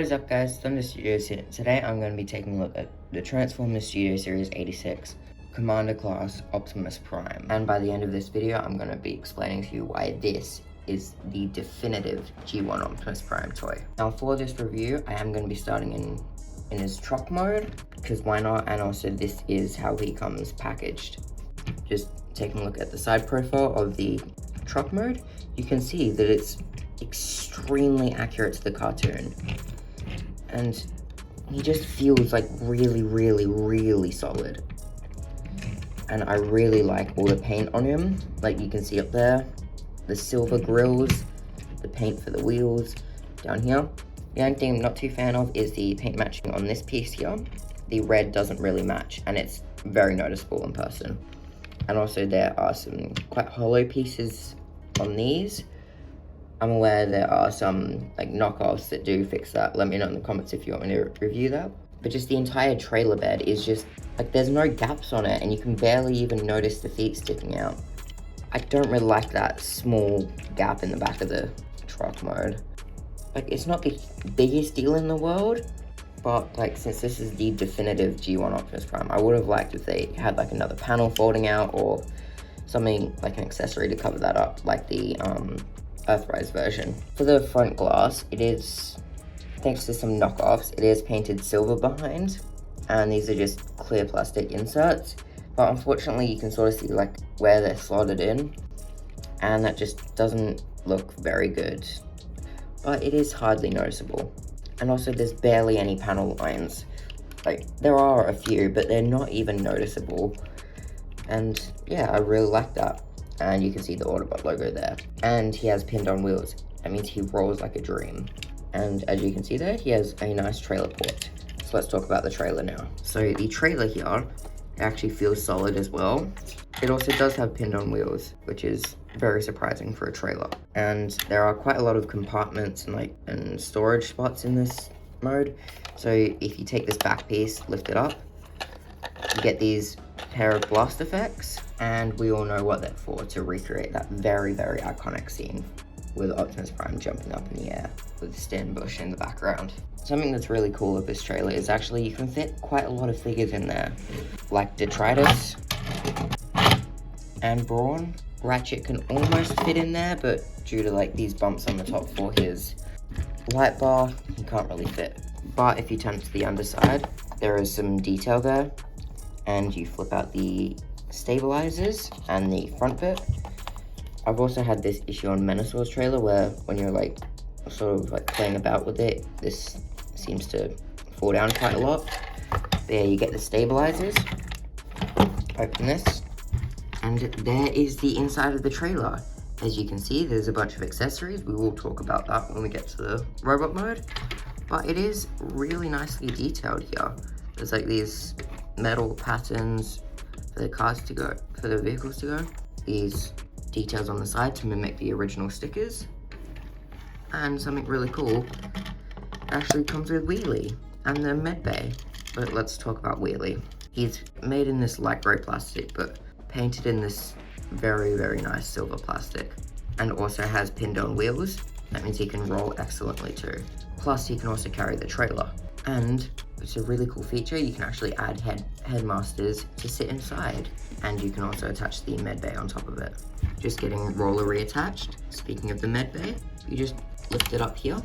What is up guys, Thunder Studios here. Today I'm going to be taking a look at the Transformers Studio Series 86 Commander Class Optimus Prime. And by the end of this video, I'm going to be explaining to you why this is the definitive G1 Optimus Prime toy. Now for this review, I am going to be starting in his truck mode, because why not, and also this is how he comes packaged. Just taking a look at the side profile of the truck mode, you can see that it's extremely accurate to the cartoon. And he just feels like really solid. And I really like all the paint on him, like you can see up there, the silver grills, the paint for the wheels down here. The only thing I'm not too fan of is the paint matching on this piece here. The red doesn't really match, and it's very noticeable in person. And also there are some quite hollow pieces on these. I'm aware there are some like knockoffs that do fix that. Let me know in the comments if you want me to review that. But just the entire trailer bed is just like, there's no gaps on it and you can barely even notice the feet sticking out. I don't really like that small gap in the back of the truck mode. Like, it's not the biggest deal in the world, but like, since this is the definitive G1 Optimus Prime, I would have liked if they had like another panel folding out or something like an accessory to cover that up, like the Earthrise version. For the front glass, it is, thanks to some knockoffs, it is painted silver behind, and these are just clear plastic inserts, but unfortunately you can sort of see like where they're slotted in, and that just doesn't look very good, but it is hardly noticeable. And also there's barely any panel lines. Like, there are a few, but they're not even noticeable, and yeah, I really like that. And you can see the Autobot logo there. And he has pinned on wheels. That means he rolls like a dream. And as you can see there, he has a nice trailer port. So let's talk about the trailer now. So the trailer here actually feels solid as well. It also does have pinned on wheels, which is very surprising for a trailer. And there are quite a lot of compartments and storage spots in this mode. So if you take this back piece, lift it up, you get these pair of blast effects, and we all know what they're for, to recreate that very iconic scene with Optimus Prime jumping up in the air with Stan Bush in the background. Something that's really cool of this trailer is actually you can fit quite a lot of figures in there, like Detritus and Brawn. Ratchet can almost fit in there, but due to like these bumps on the top for his light bar, he can't really fit. But if you turn it to the underside, there is some detail there, and you flip out the stabilizers and the front bit. I've also had this issue on Menasaw's trailer where when you're like sort of like playing about with it, this seems to fall down quite a lot. There you get the stabilizers. Open this, and there is the inside of the trailer. As you can see, there's a bunch of accessories. We will talk about that when we get to the robot mode, but it is really nicely detailed here. There's like these metal patterns for the cars to go, for the vehicles to go. These details on the side to mimic the original stickers. And something really cool, actually comes with Wheelie and the med bay. But let's talk about Wheelie. He's made in this light gray plastic, but painted in this very nice silver plastic. And also has pinned on wheels. That means he can roll excellently too. Plus he can also carry the trailer. And it's a really cool feature, you can actually add headmasters to sit inside, and you can also attach the med bay on top of it. Just getting roller reattached. Speaking of the med bay, you just lift it up here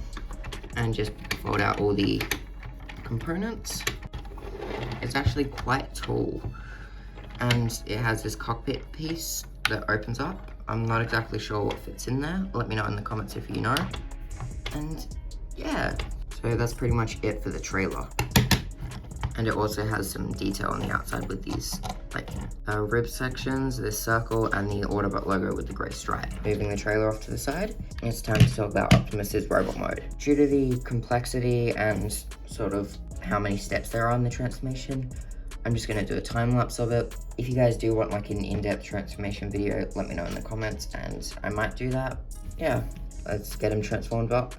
and just fold out all the components. It's actually quite tall, and it has this cockpit piece that opens up. I'm not exactly sure what fits in there. Let me know in the comments if you know. And yeah, so that's pretty much it for the trailer. And it also has some detail on the outside with these like rib sections, this circle, and the Autobot logo with the grey stripe. Moving the trailer off to the side, it's time to talk about Optimus's robot mode. Due to the complexity and sort of how many steps there are in the transformation, I'm just going to do a time lapse of it. If you guys do want like an in-depth transformation video, let me know in the comments and I might do that. Yeah, let's get him transformed up.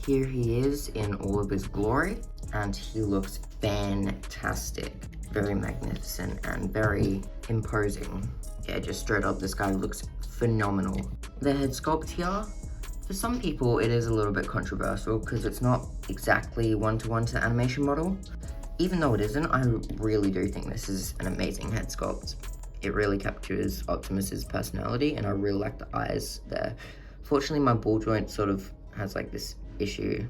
Here he is in all of his glory, and he looks fantastic. Very magnificent and very imposing. Yeah, just straight up, this guy looks phenomenal. The head sculpt here, for some people it is a little bit controversial because it's not exactly one-to-one to the animation model. Even though it isn't, I really do think this is an amazing head sculpt. It really captures Optimus's personality, and I really like the eyes there. Fortunately, my ball joint sort of has like this issue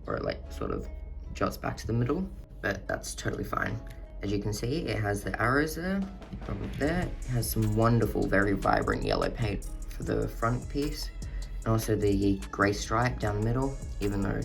where it like sort of jots back to the middle, but that's totally fine. As you can see, it has the arrows there, over there. It has some wonderful, very vibrant yellow paint for the front piece, and also the gray stripe down the middle, even though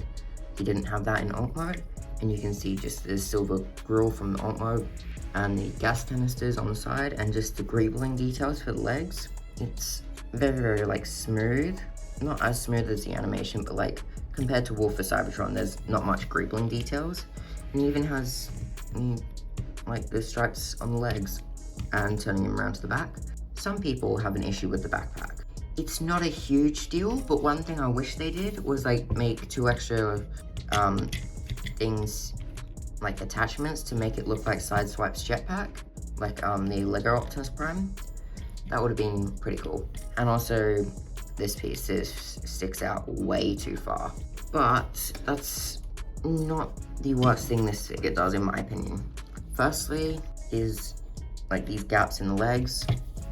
you didn't have that in alt mode. And you can see just the silver grille from the alt mode, and the gas canisters on the side, and just the greebling details for the legs. It's very, very like smooth. Not as smooth as the animation, but like compared to War for Cybertron, there's not much greebling details. And it even has like the stripes on the legs and turning him around to the back. Some people have an issue with the backpack. It's not a huge deal, but one thing I wish they did was like make 2 extra things, like attachments, to make it look like Sideswipe's jetpack, like the Lego Optimus Prime. That would have been pretty cool. And also, this piece sticks out way too far. But that's not the worst thing this figure does, in my opinion. Firstly is like these gaps in the legs.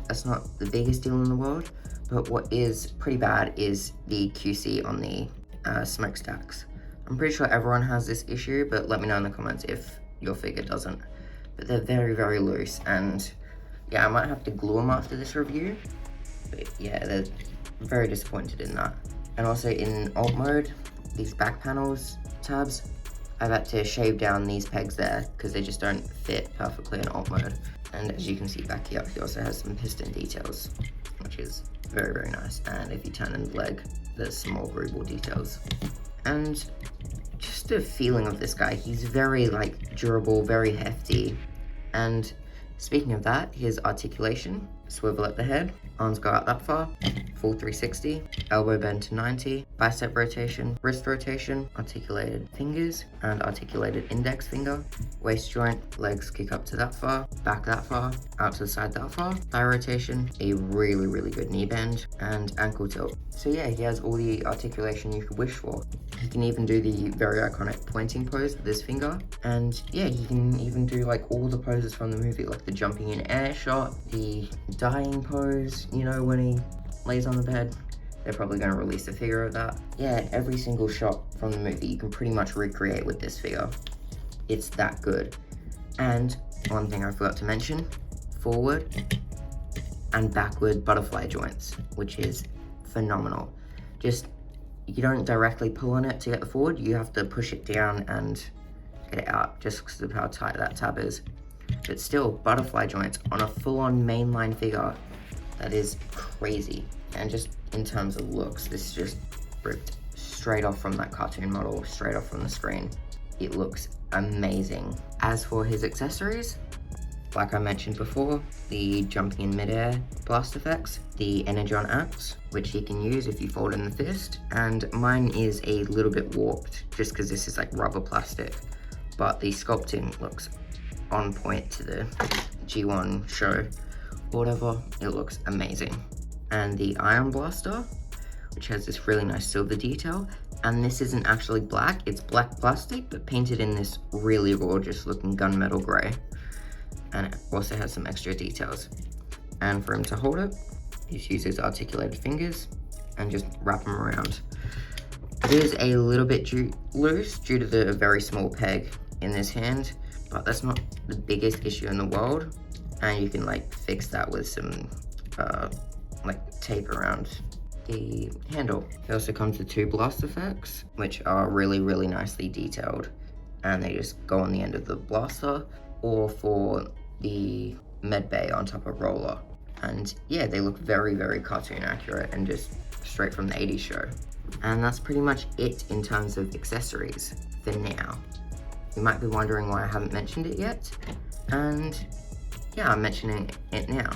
That's not the biggest deal in the world, but what is pretty bad is the QC on the smokestacks. I'm pretty sure everyone has this issue, but let me know in the comments if your figure doesn't. But they're very, very loose, and yeah, I might have to glue them after this review. But yeah, they're very disappointed in that. And also in alt mode, these back panels tabs, I've had to shave down these pegs there because they just don't fit perfectly in alt mode. And as you can see back here, he also has some piston details, which is very, very nice. And if you turn in the leg, there's some more greeble details. And just the feeling of this guy, he's very like durable, very hefty. And speaking of that, his articulation, swivel at the head, arms go out that far, full 360, elbow bend to 90, bicep rotation, wrist rotation, articulated fingers and articulated index finger, waist joint, legs kick up to that far, back that far, out to the side that far, thigh rotation, a really, really good knee bend, and ankle tilt. So yeah, he has all the articulation you could wish for. He can even do the very iconic pointing pose with his finger. And yeah, he can even do like all the poses from the movie, like the jumping in air shot, the dying pose, you know, when he lays on the bed. They're probably going to release a figure of that. Yeah, every single shot from the movie you can pretty much recreate with this figure. It's that good. And one thing I forgot to mention, forward and backward butterfly joints, which is phenomenal. Just, you don't directly pull on it to get the forward, you have to push it down and get it out, just because of how tight that tab is. But still, butterfly joints on a full-on mainline figure, that is crazy. And just in terms of looks, this is just ripped straight off from that cartoon model, straight off from the screen. It looks amazing. As for his accessories, like I mentioned before, the jumping in midair blast effects, the energon axe, which you can use if you fold in the fist, and mine is a little bit warped just because this is like rubber plastic, but the sculpting looks on point to the G1 show, whatever. It looks amazing. And the iron blaster, which has this really nice silver detail, and this isn't actually black, it's black plastic but painted in this really gorgeous looking gunmetal gray. And it also has some extra details. And for him to hold it, he just uses articulated fingers and just wrap them around. It is a little bit loose due to the very small peg in this hand, but that's not the biggest issue in the world. And you can like fix that with some like tape around the handle. It also comes with 2 blast effects, which are really, really nicely detailed. And they just go on the end of the blaster, or for the med bay on top of roller. And yeah, they look very, very cartoon accurate and just straight from the 80s show. And that's pretty much it in terms of accessories for now. You might be wondering why I haven't mentioned it yet, and yeah, I'm mentioning it now.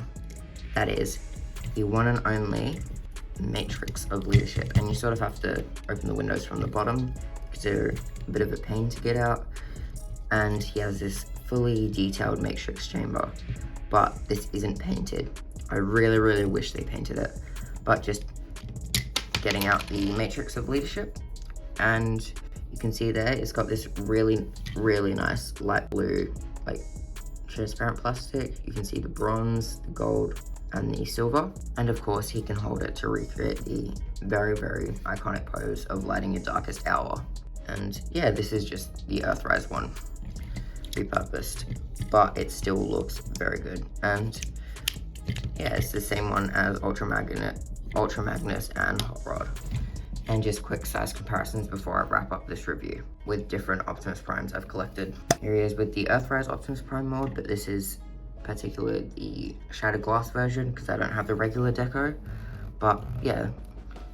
That is the one and only matrix of leadership, and you sort of have to open the windows from the bottom because they're a bit of a pain to get out. And he has this fully detailed matrix chamber, but this isn't painted. I really wish they painted it, but just getting out the matrix of leadership, and you can see there it's got this really nice light blue, like transparent plastic. You can see the bronze, the gold, and the silver, and of course he can hold it to recreate the very iconic pose of lighting your darkest hour. And yeah, this is just the Earthrise one repurposed, but it still looks very good. And yeah, it's the same one as Ultra Magnus and Hot Rod. And just quick size comparisons before I wrap up this review with different Optimus Primes I've collected. Here he is with the Earthrise Optimus Prime mold, but this is particularly the Shattered Glass version because I don't have the regular deco. But yeah,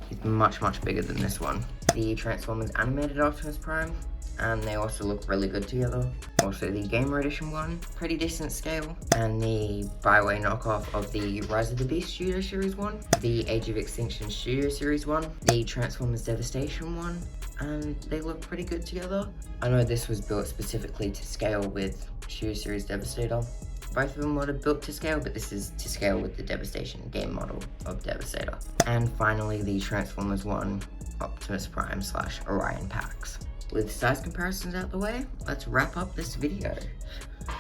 he's much bigger than this one. The Transformers animated Optimus Prime, and they also look really good together. Also the Gamer Edition one, pretty decent scale. And the Byway knockoff of the Rise of the Beast Studio Series one, the Age of Extinction Studio Series one, the Transformers Devastation one, and they look pretty good together. I know this was built specifically to scale with Studio Series Devastator. Both of them were built to scale, but this is to scale with the Devastation game model of Devastator. And finally, the Transformers 1 Optimus Prime / Orion packs. With size comparisons out the way, let's wrap up this video.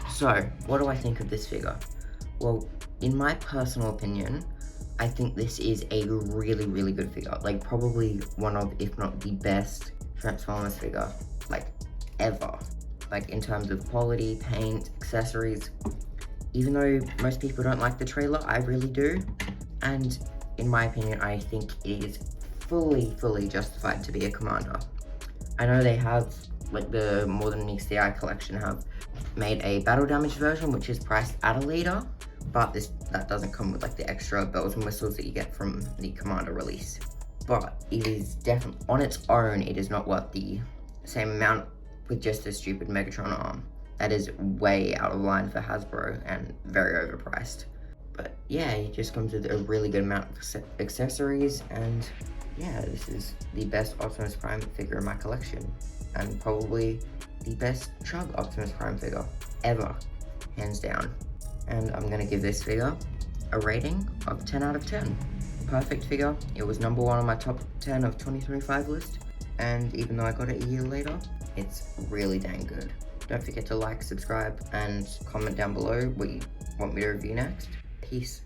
So, what do I think of this figure? Well, in my personal opinion, I think this is a really good figure. Like, probably one of, if not the best Transformers figure, like, ever. Like, in terms of quality, paint, accessories. Even though most people don't like the trailer, I really do. And in my opinion, I think it is fully justified to be a commander. I know they have, like the More Than Meets the Eye collection have made a battle damage version, which is priced at a leader, but that doesn't come with like the extra bells and whistles that you get from the commander release. But it is definitely, on its own, it is not worth the same amount with just a stupid Megatron arm. That is way out of line for Hasbro and very overpriced. But yeah, it just comes with a really good amount of accessories, and yeah, this is the best Optimus Prime figure in my collection, and probably the best Chug Optimus Prime figure ever, hands down. And I'm gonna give this figure a rating of 10 out of 10. Perfect figure. It was #1 on my top 10 of 2025 list, and even though I got it a year later, it's really dang good. Don't forget to like, subscribe, and comment down below what you want me to review next. Peace.